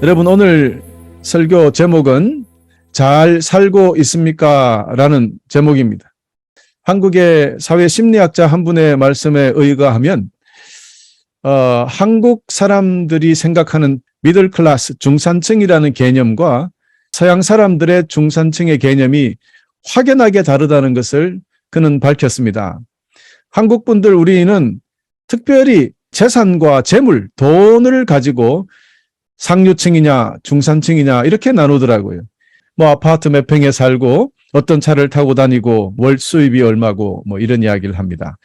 여러분, 오늘 설교 제목은 잘 살고 있습니까? 라는 제목입니다. 한국의 사회심리학자 한 분의 말씀에 의거하면 한국 사람들이 생각하는 미들클래스, 중산층이라는 개념과 서양 사람들의 중산층의 개념이 확연하게 다르다는 것을 그는 밝혔습니다. 한국 분들, 우리는 특별히 재산과 재물, 돈을 가지고 상류층이냐 중산층이냐 이렇게 나누더라고요. 뭐 아파트 몇 평에 살고 어떤 차를 타고 다니고 월 수입이 얼마고 뭐 이런 이야기를 합니다.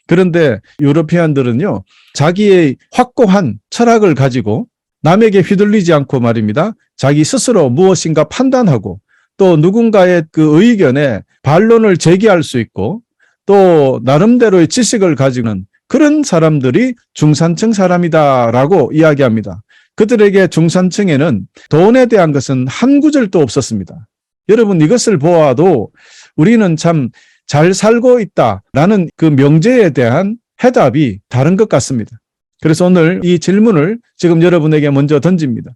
그런데 유러피안들은요, 자기의 확고한 철학을 가지고 남에게 휘둘리지 않고 말입니다, 자기 스스로 무엇인가 판단하고 또 누군가의 그 의견에 반론을 제기할 수 있고 또 나름대로의 지식을 가지는 그런 사람들이 중산층 사람이다라고 이야기합니다. 그들에게 중산층에는 돈에 대한 것은 한 구절도 없었습니다. 여러분, 이것을 보아도 우리는 참 잘 살고 있다라는 그 명제에 대한 해답이 다른 것 같습니다. 그래서 오늘 이 질문을 지금 여러분에게 먼저 던집니다.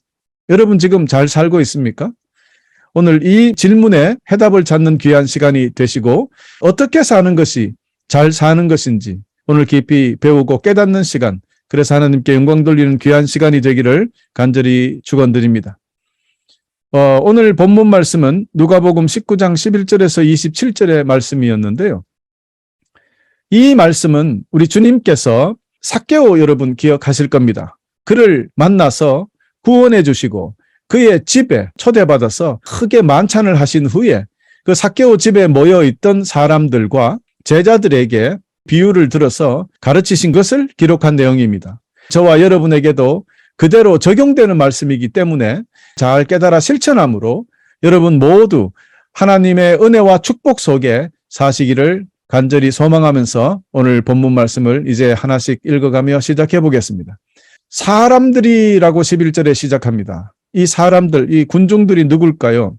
여러분, 지금 잘 살고 있습니까? 오늘 이 질문에 해답을 찾는 귀한 시간이 되시고, 어떻게 사는 것이 잘 사는 것인지 오늘 깊이 배우고 깨닫는 시간, 그래서 하나님께 영광 돌리는 귀한 시간이 되기를 간절히 축원드립니다. 오늘 본문 말씀은 누가복음 19장 11절에서 27절의 말씀이었는데요. 이 말씀은 우리 주님께서 삭개오, 여러분 기억하실 겁니다. 그를 만나서 구원해 주시고 그의 집에 초대받아서 크게 만찬을 하신 후에 그 삭개오 집에 모여있던 사람들과 제자들에게 비유를 들어서 가르치신 것을 기록한 내용입니다. 저와 여러분에게도 그대로 적용되는 말씀이기 때문에 잘 깨달아 실천함으로 여러분 모두 하나님의 은혜와 축복 속에 사시기를 간절히 소망하면서 오늘 본문 말씀을 이제 하나씩 읽어가며 시작해 보겠습니다. 사람들이라고 11절에 시작합니다. 이 사람들, 이 군중들이 누굴까요?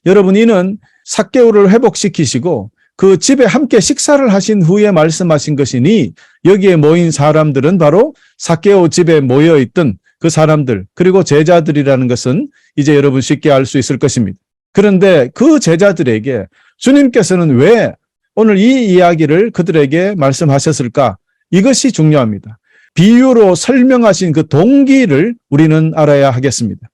여러분, 이는 삭개오를 회복시키시고 그 집에 함께 식사를 하신 후에 말씀하신 것이니 여기에 모인 사람들은 바로 삭개오 집에 모여있던 그 사람들, 그리고 제자들이라는 것은 이제 여러분 쉽게 알 수 있을 것입니다. 그런데 그 제자들에게 주님께서는 왜 오늘 이 이야기를 그들에게 말씀하셨을까? 이것이 중요합니다. 비유로 설명하신 그 동기를 우리는 알아야 하겠습니다.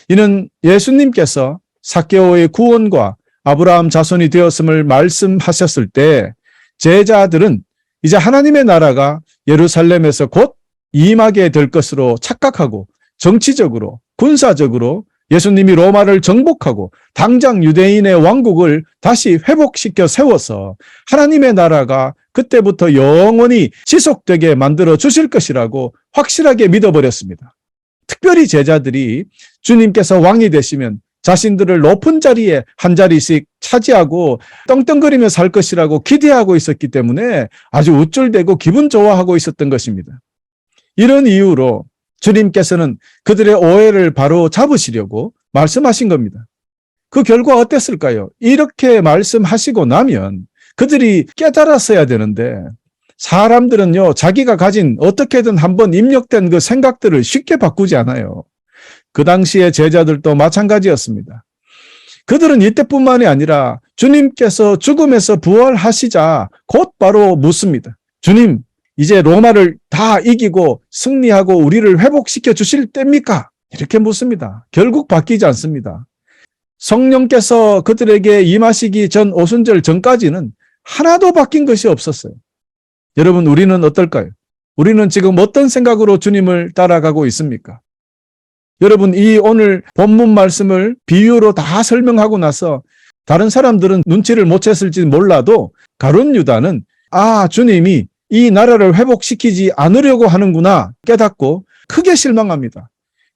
이는 예수님께서 삭개오의 구원과 아브라함 자손이 되었음을 말씀하셨을 때 제자들은 이제 하나님의 나라가 예루살렘에서 곧 임하게 될 것으로 착각하고 정치적으로, 군사적으로 예수님이 로마를 정복하고 당장 유대인의 왕국을 다시 회복시켜 세워서 하나님의 나라가 그때부터 영원히 지속되게 만들어 주실 것이라고 확실하게 믿어버렸습니다. 특별히 제자들이 주님께서 왕이 되시면 자신들을 높은 자리에 한 자리씩 차지하고 떵떵거리며 살 것이라고 기대하고 있었기 때문에 아주 우쭐대고 기분 좋아하고 있었던 것입니다. 이런 이유로 주님께서는 그들의 오해를 바로 잡으시려고 말씀하신 겁니다. 그 결과 어땠을까요? 이렇게 말씀하시고 나면 그들이 깨달았어야 되는데 사람들은요, 자기가 가진 어떻게든 한번 입력된 그 생각들을 쉽게 바꾸지 않아요. 그 당시의 제자들도 마찬가지였습니다. 그들은 이때뿐만이 아니라 주님께서 죽음에서 부활하시자 곧바로 묻습니다. 주님, 이제 로마를 다 이기고 승리하고 우리를 회복시켜 주실 때입니까? 이렇게 묻습니다. 결국 바뀌지 않습니다. 성령께서 그들에게 임하시기 전 오순절 전까지는 하나도 바뀐 것이 없었어요. 여러분, 우리는 어떨까요? 우리는 지금 어떤 생각으로 주님을 따라가고 있습니까? 여러분, 이 오늘 본문 말씀을 비유로 다 설명하고 나서 다른 사람들은 눈치를 못 챘을지 몰라도 가룟 유다는 주님이 이 나라를 회복시키지 않으려고 하는구나 깨닫고 크게 실망합니다.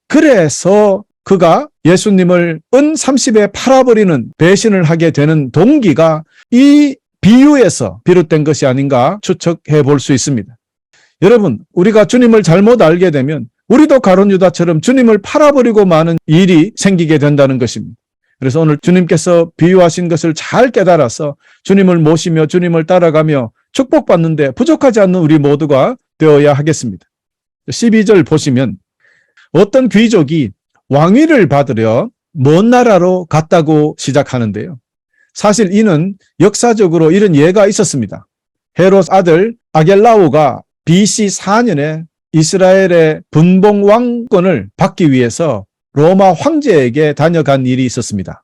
그래서 그가 예수님을 은 30에 팔아버리는 배신을 하게 되는 동기가 이 비유에서 비롯된 것이 아닌가 추측해 볼 수 있습니다. 여러분, 우리가 주님을 잘못 알게 되면 우리도 가룟 유다처럼 주님을 팔아버리고 마는 일이 생기게 된다는 것입니다. 그래서 오늘 주님께서 비유하신 것을 잘 깨달아서 주님을 모시며 주님을 따라가며 축복받는데 부족하지 않는 우리 모두가 되어야 하겠습니다. 12절 보시면 어떤 귀족이 왕위를 받으려 먼 나라로 갔다고 시작하는데요. 사실 이는 역사적으로 이런 예가 있었습니다. 헤롯 아들 아겔라오가 BC 4년에 이스라엘의 분봉 왕권을 받기 위해서 로마 황제에게 다녀간 일이 있었습니다.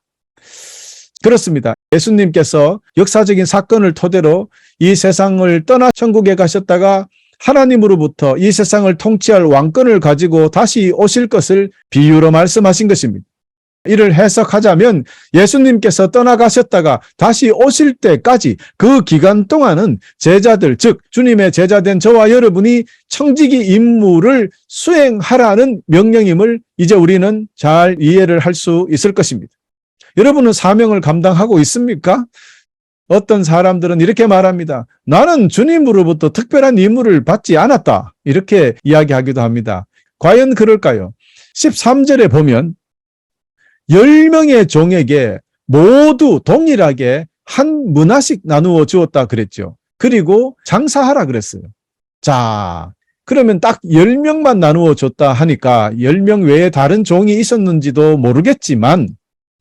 그렇습니다. 예수님께서 역사적인 사건을 토대로 이 세상을 떠나 천국에 가셨다가 하나님으로부터 이 세상을 통치할 왕권을 가지고 다시 오실 것을 비유로 말씀하신 것입니다. 이를 해석하자면 예수님께서 떠나가셨다가 다시 오실 때까지 그 기간 동안은 제자들, 즉 주님의 제자된 저와 여러분이 청지기 임무를 수행하라는 명령임을 이제 우리는 잘 이해를 할 수 있을 것입니다. 여러분은 사명을 감당하고 있습니까? 어떤 사람들은 이렇게 말합니다. 나는 주님으로부터 특별한 임무를 받지 않았다. 이렇게 이야기하기도 합니다. 과연 그럴까요? 13절에 보면 10명의 종에게 모두 동일하게 한 문화씩 나누어 주었다 그랬죠. 그리고 장사하라 그랬어요. 자, 그러면 딱 10명만 나누어 줬다 하니까 10명 외에 다른 종이 있었는지도 모르겠지만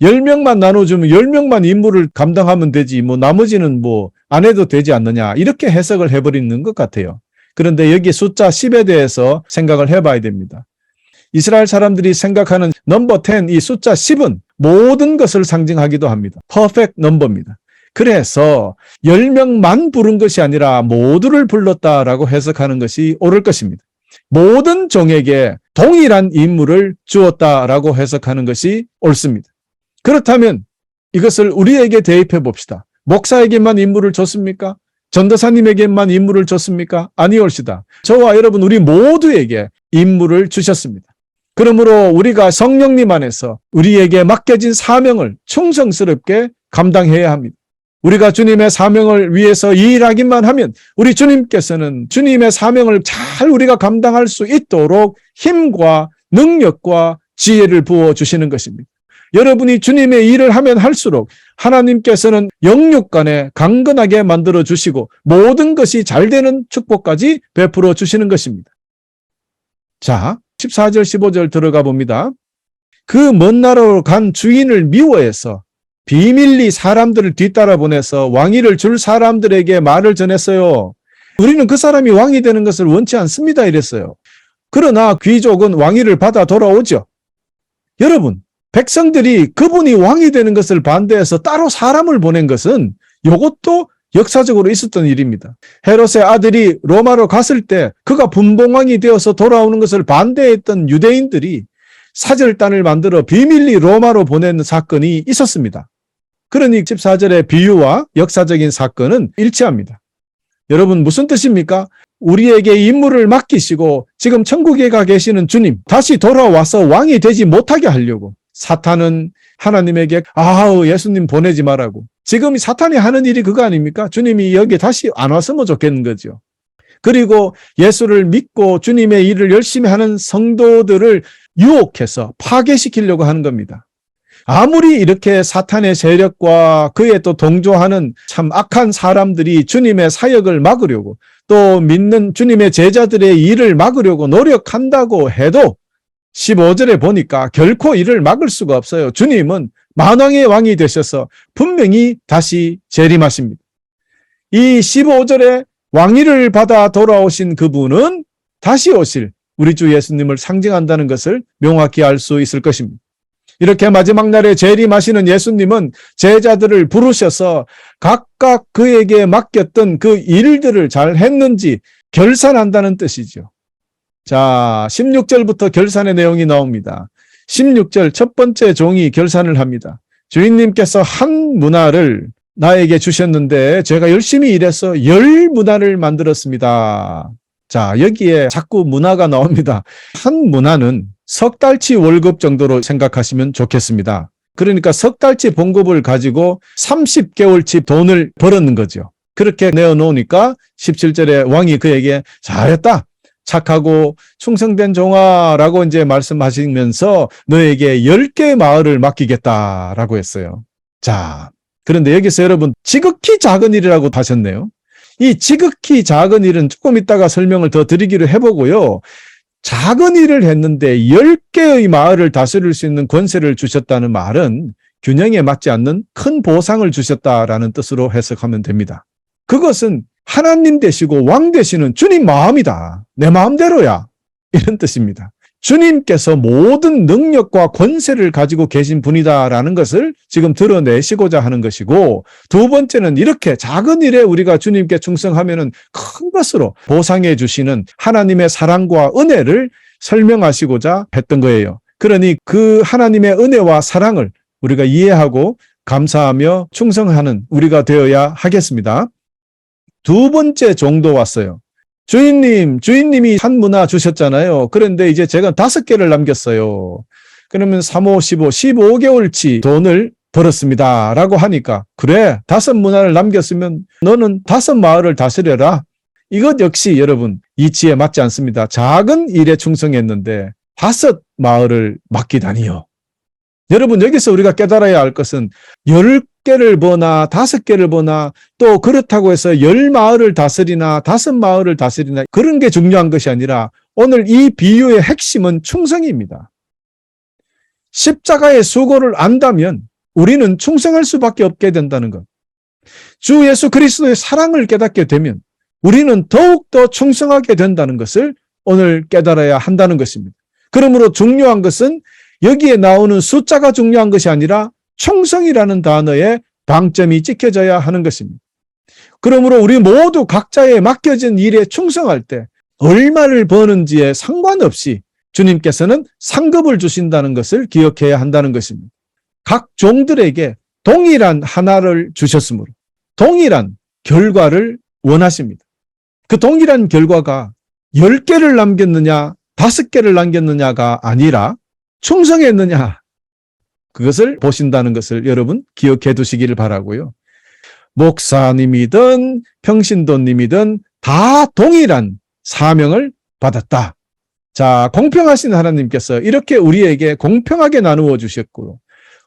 10명만 나눠주면 10명만 임무를 감당하면 되지 뭐 나머지는 뭐 안 해도 되지 않느냐 이렇게 해석을 해버리는 것 같아요. 그런데 여기 숫자 10에 대해서 생각을 해봐야 됩니다. 이스라엘 사람들이 생각하는 넘버 10, 이 숫자 10은 모든 것을 상징하기도 합니다. 퍼펙트 넘버입니다. 그래서 10명만 부른 것이 아니라 모두를 불렀다라고 해석하는 것이 옳을 것입니다. 모든 종에게 동일한 임무를 주었다라고 해석하는 것이 옳습니다. 그렇다면 이것을 우리에게 대입해 봅시다. 목사에게만 임무를 줬습니까? 전도사님에게만 임무를 줬습니까? 아니올시다. 저와 여러분 우리 모두에게 임무를 주셨습니다. 그러므로 우리가 성령님 안에서 우리에게 맡겨진 사명을 충성스럽게 감당해야 합니다. 우리가 주님의 사명을 위해서 일하기만 하면 우리 주님께서는 주님의 사명을 잘 우리가 감당할 수 있도록 힘과 능력과 지혜를 부어주시는 것입니다. 여러분이 주님의 일을 하면 할수록 하나님께서는 영육 간에 강건하게 만들어 주시고 모든 것이 잘 되는 축복까지 베풀어 주시는 것입니다. 자, 14절 15절 들어가 봅니다. 그 먼 나라로 간 주인을 미워해서 비밀리 사람들을 뒤따라 보내서 왕위를 줄 사람들에게 말을 전했어요. 우리는 그 사람이 왕이 되는 것을 원치 않습니다 이랬어요. 그러나 귀족은 왕위를 받아 돌아오죠. 여러분, 백성들이 그분이 왕이 되는 것을 반대해서 따로 사람을 보낸 것은 이것도 역사적으로 있었던 일입니다. 헤롯의 아들이 로마로 갔을 때 그가 분봉왕이 되어서 돌아오는 것을 반대했던 유대인들이 사절단을 만들어 비밀리 로마로 보내는 사건이 있었습니다. 그러니 14절의 비유와 역사적인 사건은 일치합니다. 여러분 무슨 뜻입니까? 우리에게 임무를 맡기시고 지금 천국에 가 계시는 주님 다시 돌아와서 왕이 되지 못하게 하려고 사탄은 하나님에게 예수님 보내지 말라고. 지금 사탄이 하는 일이 그거 아닙니까? 주님이 여기 다시 안 왔으면 좋겠는 거죠. 그리고 예수를 믿고 주님의 일을 열심히 하는 성도들을 유혹해서 파괴시키려고 하는 겁니다. 아무리 이렇게 사탄의 세력과 그에 또 동조하는 참 악한 사람들이 주님의 사역을 막으려고 또 믿는 주님의 제자들의 일을 막으려고 노력한다고 해도 15절에 보니까 결코 이를 막을 수가 없어요. 주님은 만왕의 왕이 되셔서 분명히 다시 재림하십니다. 이 15절에 왕위를 받아 돌아오신 그분은 다시 오실 우리 주 예수님을 상징한다는 것을 명확히 알 수 있을 것입니다. 이렇게 마지막 날에 재림하시는 예수님은 제자들을 부르셔서 각각 그에게 맡겼던 그 일들을 잘 했는지 결산한다는 뜻이죠. 자, 16절부터 결산의 내용이 나옵니다. 16절 첫 번째 종이 결산을 합니다. 주인님께서 한 문화를 나에게 주셨는데 제가 열심히 일해서 10문화를 만들었습니다. 자, 여기에 자꾸 문화가 나옵니다. 한 문화는 석 달치 월급 정도로 생각하시면 좋겠습니다. 그러니까 석 달치 봉급을 가지고 30개월치 돈을 벌었는 거죠. 그렇게 내어놓으니까 17절에 왕이 그에게 잘했다. 착하고 충성된 종아라고 이제 말씀하시면서 너에게 10개의 마을을 맡기겠다라고 했어요. 자, 그런데 여기서 여러분 지극히 작은 일이라고 하셨네요. 이 지극히 작은 일은 조금 이따가 설명을 더 드리기로 해보고요. 작은 일을 했는데 10개의 마을을 다스릴 수 있는 권세를 주셨다는 말은 균형에 맞지 않는 큰 보상을 주셨다라는 뜻으로 해석하면 됩니다. 그것은 하나님 되시고 왕 되시는 주님 마음이다. 내 마음대로야. 이런 뜻입니다. 주님께서 모든 능력과 권세를 가지고 계신 분이다라는 것을 지금 드러내시고자 하는 것이고, 두 번째는 이렇게 작은 일에 우리가 주님께 충성하면은 큰 것으로 보상해 주시는 하나님의 사랑과 은혜를 설명하시고자 했던 거예요. 그러니 그 하나님의 은혜와 사랑을 우리가 이해하고 감사하며 충성하는 우리가 되어야 하겠습니다. 두 번째 종도 왔어요. 주인님이 한 문화 주셨잖아요. 그런데 이제 제가 5개를 남겼어요. 그러면 3, 5, 15, 15개월치 돈을 벌었습니다. 라고 하니까, 그래, 5문화를 남겼으면 너는 5마을을 다스려라. 이것 역시 여러분, 이치에 맞지 않습니다. 작은 일에 충성했는데 5마을을 맡기다니요. 여러분, 여기서 우리가 깨달아야 할 것은 10개를 버나 5개를 버나 또 그렇다고 해서 10마을을 다스리나 5마을을 다스리나 그런 게 중요한 것이 아니라 오늘 이 비유의 핵심은 충성입니다. 십자가의 수고를 안다면 우리는 충성할 수밖에 없게 된다는 것. 주 예수 그리스도의 사랑을 깨닫게 되면 우리는 더욱더 충성하게 된다는 것을 오늘 깨달아야 한다는 것입니다. 그러므로 중요한 것은 여기에 나오는 숫자가 중요한 것이 아니라 충성이라는 단어에 방점이 찍혀져야 하는 것입니다. 그러므로 우리 모두 각자의 맡겨진 일에 충성할 때 얼마를 버는지에 상관없이 주님께서는 상급을 주신다는 것을 기억해야 한다는 것입니다. 각 종들에게 동일한 하나를 주셨으므로 동일한 결과를 원하십니다. 그 동일한 결과가 10개를 남겼느냐 5개를 남겼느냐가 아니라 충성했느냐, 그것을 보신다는 것을 여러분 기억해 두시기를 바라고요. 목사님이든 평신도님이든 다 동일한 사명을 받았다. 자, 공평하신 하나님께서 이렇게 우리에게 공평하게 나누어 주셨고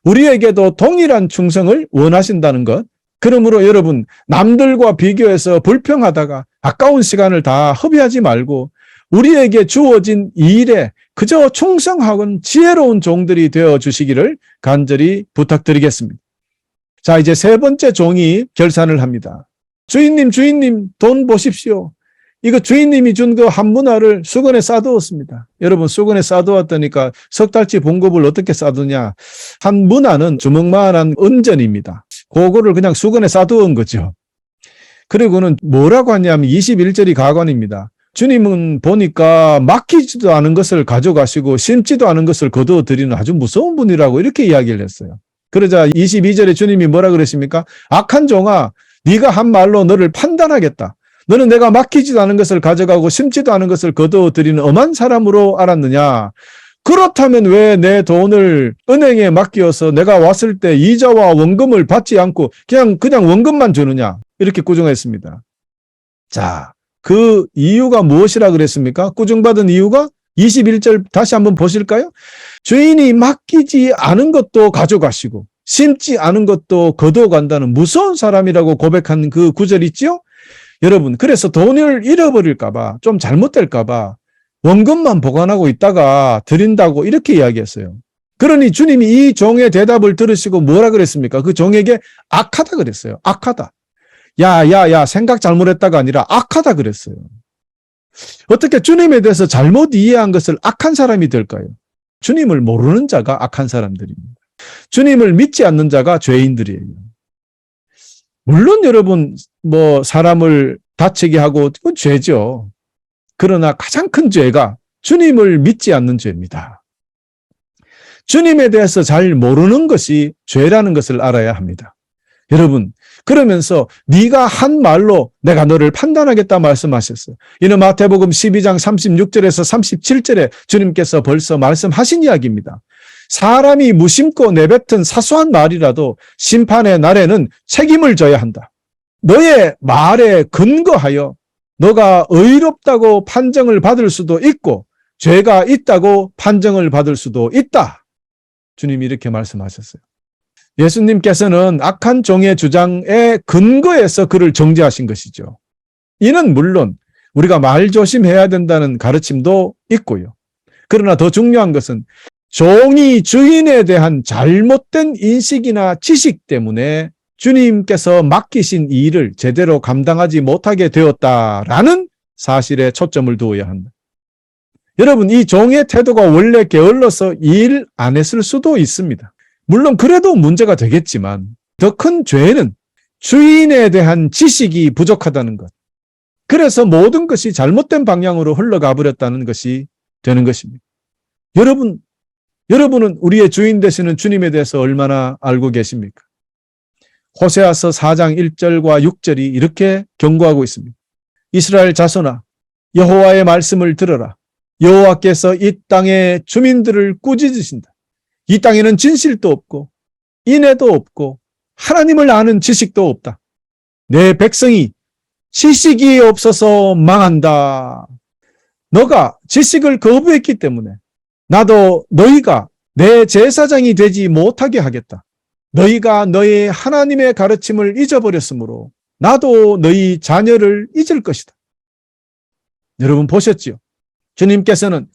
우리에게도 동일한 충성을 원하신다는 것. 그러므로 여러분, 남들과 비교해서 불평하다가 아까운 시간을 다 허비하지 말고 우리에게 주어진 일에 그저 충성하고 지혜로운 종들이 되어 주시기를 간절히 부탁드리겠습니다. 자, 이제 세 번째 종이 결산을 합니다. 주인님, 돈 보십시오. 이거 주인님이 준 그 한 문화를 수건에 싸두었습니다. 여러분, 수건에 싸두었다니까 석 달치 봉급을 어떻게 싸두냐. 한 문화는 주먹만한 은전입니다. 그거를 그냥 수건에 싸두은 거죠. 그리고는 뭐라고 하냐면 21절이 가관입니다. 주님은 보니까 맡기지도 않은 것을 가져가시고 심지도 않은 것을 거두어 드리는 아주 무서운 분이라고 이렇게 이야기를 했어요. 그러자 22절에 주님이 뭐라 그러십니까? 악한 종아, 네가 한 말로 너를 판단하겠다. 너는 내가 맡기지도 않은 것을 가져가고 심지도 않은 것을 거두어 드리는 엄한 사람으로 알았느냐? 그렇다면 왜 내 돈을 은행에 맡겨서 내가 왔을 때 이자와 원금을 받지 않고 그냥 원금만 주느냐? 이렇게 꾸중했습니다. 자, 그 이유가 무엇이라 그랬습니까? 꾸중받은 이유가 21절 다시 한번 보실까요? 주인이 맡기지 않은 것도 가져가시고 심지 않은 것도 거두어간다는 무서운 사람이라고 고백한 그 구절 있죠? 여러분, 그래서 돈을 잃어버릴까 봐, 좀 잘못될까 봐 원금만 보관하고 있다가 드린다고 이렇게 이야기했어요. 그러니 주님이 이 종의 대답을 들으시고 뭐라 그랬습니까? 그 종에게 악하다 그랬어요. 악하다. 야, 생각 잘못했다가 아니라 악하다 그랬어요. 어떻게 주님에 대해서 잘못 이해한 것을 악한 사람이 될까요? 주님을 모르는 자가 악한 사람들입니다. 주님을 믿지 않는 자가 죄인들이에요. 물론 여러분, 사람을 다치게 하고 그건 죄죠. 그러나 가장 큰 죄가 주님을 믿지 않는 죄입니다. 주님에 대해서 잘 모르는 것이 죄라는 것을 알아야 합니다. 여러분, 그러면서 네가 한 말로 내가 너를 판단하겠다 말씀하셨어요. 이는 마태복음 12장 36절에서 37절에 주님께서 벌써 말씀하신 이야기입니다. 사람이 무심코 내뱉은 사소한 말이라도 심판의 날에는 책임을 져야 한다. 너의 말에 근거하여 너가 의롭다고 판정을 받을 수도 있고 죄가 있다고 판정을 받을 수도 있다. 주님이 이렇게 말씀하셨어요. 예수님께서는 악한 종의 주장에 근거해서 그를 정죄하신 것이죠. 이는 물론 우리가 말 조심해야 된다는 가르침도 있고요. 그러나 더 중요한 것은 종이 주인에 대한 잘못된 인식이나 지식 때문에 주님께서 맡기신 이 일을 제대로 감당하지 못하게 되었다라는 사실에 초점을 두어야 한다. 여러분, 이 종의 태도가 원래 게을러서 일 안 했을 수도 있습니다. 물론 그래도 문제가 되겠지만 더 큰 죄는 주인에 대한 지식이 부족하다는 것. 그래서 모든 것이 잘못된 방향으로 흘러가 버렸다는 것이 되는 것입니다. 여러분은 우리의 주인 되시는 주님에 대해서 얼마나 알고 계십니까? 호세아서 4장 1절과 6절이 이렇게 경고하고 있습니다. 이스라엘 자손아, 여호와의 말씀을 들어라. 여호와께서 이 땅의 주민들을 꾸짖으신다. 이 땅에는 진실도 없고 인애도 없고 하나님을 아는 지식도 없다. 내 백성이 지식이 없어서 망한다. 너가 지식을 거부했기 때문에 나도 너희가 내 제사장이 되지 못하게 하겠다. 너희가 너희 하나님의 가르침을 잊어버렸으므로 나도 너희 자녀를 잊을 것이다. 여러분 보셨지요? 주님께서는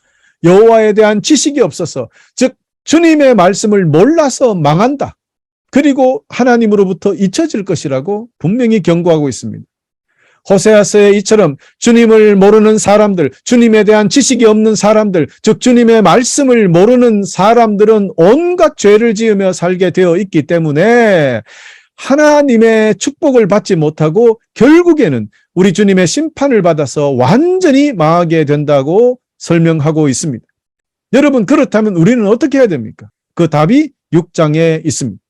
여호와에 대한 지식이 없어서, 즉 주님의 말씀을 몰라서 망한다. 그리고 하나님으로부터 잊혀질 것이라고 분명히 경고하고 있습니다. 호세아서에 이처럼 주님을 모르는 사람들, 주님에 대한 지식이 없는 사람들, 즉 주님의 말씀을 모르는 사람들은 온갖 죄를 지으며 살게 되어 있기 때문에 하나님의 축복을 받지 못하고 결국에는 우리 주님의 심판을 받아서 완전히 망하게 된다고 설명하고 있습니다. 여러분, 그렇다면 우리는 어떻게 해야 됩니까? 그 답이 6장에 있습니다.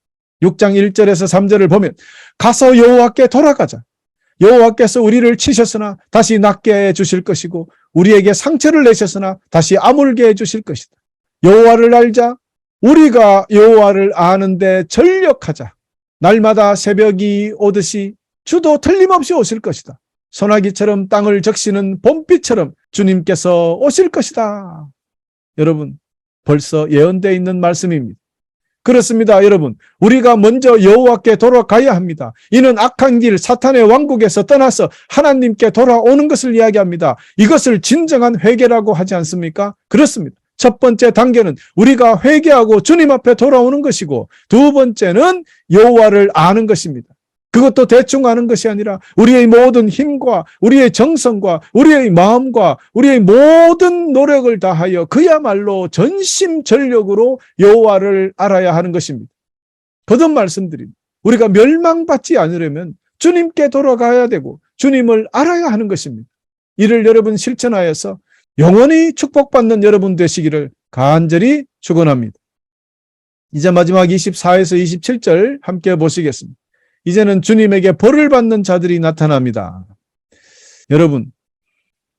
6장 1절에서 3절을 보면 가서 여호와께 돌아가자. 여호와께서 우리를 치셨으나 다시 낫게 해 주실 것이고 우리에게 상처를 내셨으나 다시 아물게 해 주실 것이다. 여호와를 알자. 우리가 여호와를 아는데 전력하자. 날마다 새벽이 오듯이 주도 틀림없이 오실 것이다. 소나기처럼 땅을 적시는 봄비처럼 주님께서 오실 것이다. 여러분, 벌써 예언되어 있는 말씀입니다. 그렇습니다, 여러분. 우리가 먼저 여호와께 돌아가야 합니다. 이는 악한 길, 사탄의 왕국에서 떠나서 하나님께 돌아오는 것을 이야기합니다. 이것을 진정한 회개라고 하지 않습니까? 그렇습니다. 첫 번째 단계는 우리가 회개하고 주님 앞에 돌아오는 것이고, 두 번째는 여호와를 아는 것입니다. 그것도 대충 아는 것이 아니라 우리의 모든 힘과 우리의 정성과 우리의 마음과 우리의 모든 노력을 다하여 그야말로 전심전력으로 여호와를 알아야 하는 것입니다. 거듭 말씀드립니다. 우리가 멸망받지 않으려면 주님께 돌아가야 되고 주님을 알아야 하는 것입니다. 이를 여러분 실천하여서 영원히 축복받는 여러분 되시기를 간절히 축원합니다. 이제 마지막 24에서 27절 함께 보시겠습니다. 이제는 주님에게 벌을 받는 자들이 나타납니다. 여러분,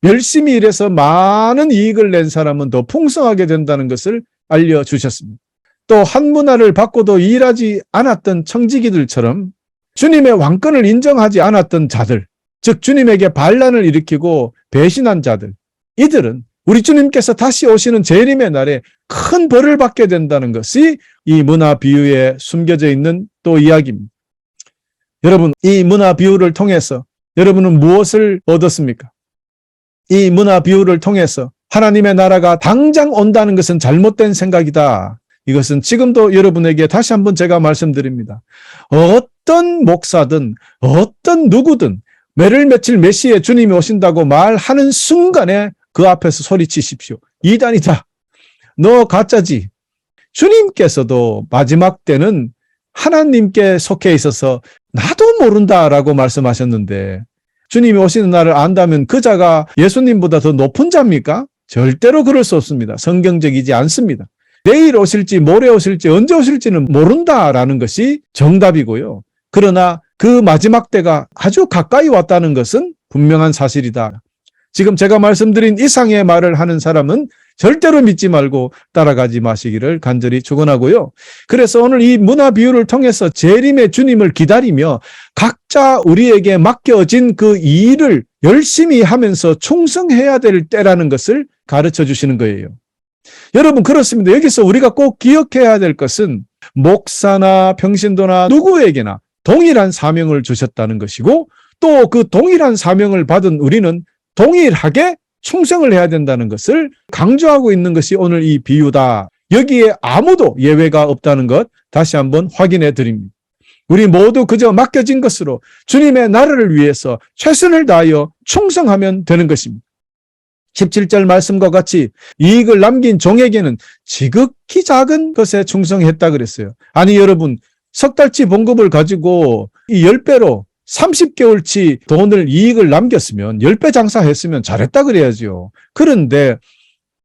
열심히 일해서 많은 이익을 낸 사람은 더 풍성하게 된다는 것을 알려주셨습니다. 또 한 문화를 받고도 일하지 않았던 청지기들처럼 주님의 왕권을 인정하지 않았던 자들, 즉 주님에게 반란을 일으키고 배신한 자들, 이들은 우리 주님께서 다시 오시는 재림의 날에 큰 벌을 받게 된다는 것이 이 문화 비유에 숨겨져 있는 또 이야기입니다. 여러분, 이 문화 비유를 통해서 여러분은 무엇을 얻었습니까? 이 문화 비유를 통해서 하나님의 나라가 당장 온다는 것은 잘못된 생각이다. 이것은 지금도 여러분에게 다시 한번 제가 말씀드립니다. 어떤 목사든 어떤 누구든 매를 며칠 몇 시에 주님이 오신다고 말하는 순간에 그 앞에서 소리치십시오. 이단이다. 너 가짜지. 주님께서도 마지막 때는 하나님께 속해 있어서 나도 모른다라고 말씀하셨는데 주님이 오시는 날을 안다면 그 자가 예수님보다 더 높은 자입니까? 절대로 그럴 수 없습니다. 성경적이지 않습니다. 내일 오실지 모레 오실지 언제 오실지는 모른다라는 것이 정답이고요. 그러나 그 마지막 때가 아주 가까이 왔다는 것은 분명한 사실이다. 지금 제가 말씀드린 이상의 말을 하는 사람은 절대로 믿지 말고 따라가지 마시기를 간절히 축원하고요. 그래서 오늘 이 문화 비유를 통해서 재림의 주님을 기다리며 각자 우리에게 맡겨진 그 일을 열심히 하면서 충성해야 될 때라는 것을 가르쳐 주시는 거예요. 여러분, 그렇습니다. 여기서 우리가 꼭 기억해야 될 것은 목사나 평신도나 누구에게나 동일한 사명을 주셨다는 것이고 또 그 동일한 사명을 받은 우리는 동일하게 충성을 해야 된다는 것을 강조하고 있는 것이 오늘 이 비유다. 여기에 아무도 예외가 없다는 것 다시 한번 확인해 드립니다. 우리 모두 그저 맡겨진 것으로 주님의 나라를 위해서 최선을 다하여 충성하면 되는 것입니다. 17절 말씀과 같이 이익을 남긴 종에게는 지극히 작은 것에 충성했다 그랬어요. 아니 여러분, 석 달치 봉급을 가지고 이 10배로 30개월치 돈을 이익을 남겼으면 10배 장사했으면 잘했다 그래야죠. 그런데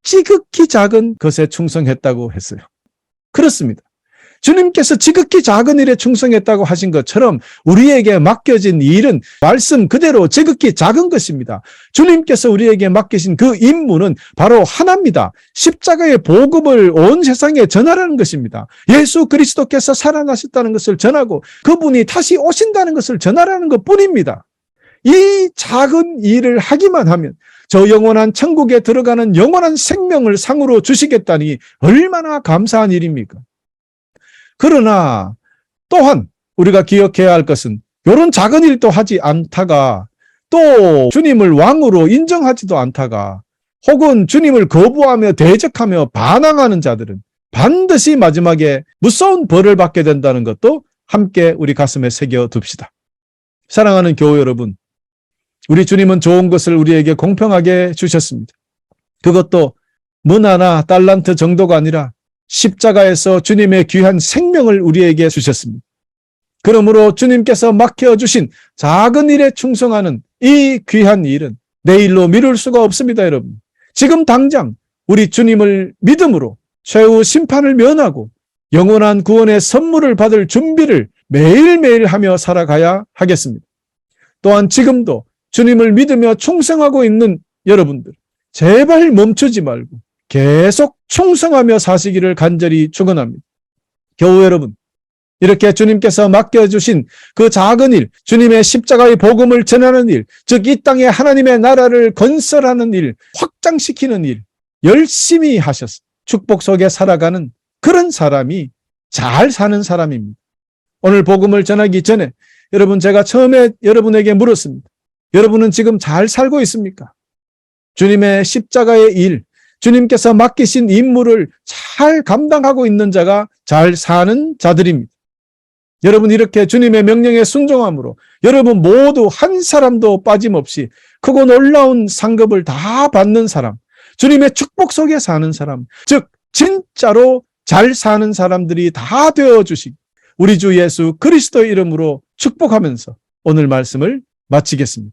지극히 작은 것에 충성했다고 했어요. 그렇습니다. 주님께서 지극히 작은 일에 충성했다고 하신 것처럼 우리에게 맡겨진 일은 말씀 그대로 지극히 작은 것입니다. 주님께서 우리에게 맡기신 그 임무는 바로 하나입니다. 십자가의 복음을 온 세상에 전하라는 것입니다. 예수 그리스도께서 살아나셨다는 것을 전하고 그분이 다시 오신다는 것을 전하라는 것뿐입니다. 이 작은 일을 하기만 하면 저 영원한 천국에 들어가는 영원한 생명을 상으로 주시겠다니 얼마나 감사한 일입니까? 그러나 또한 우리가 기억해야 할 것은 이런 작은 일도 하지 않다가 또 주님을 왕으로 인정하지도 않다가 혹은 주님을 거부하며 대적하며 반항하는 자들은 반드시 마지막에 무서운 벌을 받게 된다는 것도 함께 우리 가슴에 새겨둡시다. 사랑하는 교우 여러분, 우리 주님은 좋은 것을 우리에게 공평하게 주셨습니다. 그것도 문화나 달란트 정도가 아니라 십자가에서 주님의 귀한 생명을 우리에게 주셨습니다. 그러므로 주님께서 맡겨주신 작은 일에 충성하는 이 귀한 일은 내일로 미룰 수가 없습니다, 여러분. 지금 당장 우리 주님을 믿음으로 최후 심판을 면하고 영원한 구원의 선물을 받을 준비를 매일매일 하며 살아가야 하겠습니다. 또한 지금도 주님을 믿으며 충성하고 있는 여러분들, 제발 멈추지 말고 계속 충성하며 사시기를 간절히 축원합니다. 교우 여러분, 이렇게 주님께서 맡겨주신 그 작은 일, 주님의 십자가의 복음을 전하는 일, 즉 이 땅에 하나님의 나라를 건설하는 일, 확장시키는 일, 열심히 하셔서 축복 속에 살아가는 그런 사람이 잘 사는 사람입니다. 오늘 복음을 전하기 전에 여러분, 제가 처음에 여러분에게 물었습니다. 여러분은 지금 잘 살고 있습니까? 주님의 십자가의 일, 주님께서 맡기신 임무를 잘 감당하고 있는 자가 잘 사는 자들입니다. 여러분, 이렇게 주님의 명령에 순종함으로 여러분 모두 한 사람도 빠짐없이 크고 놀라운 상급을 다 받는 사람, 주님의 축복 속에 사는 사람, 즉 진짜로 잘 사는 사람들이 다 되어주시기 우리 주 예수 그리스도의 이름으로 축복하면서 오늘 말씀을 마치겠습니다.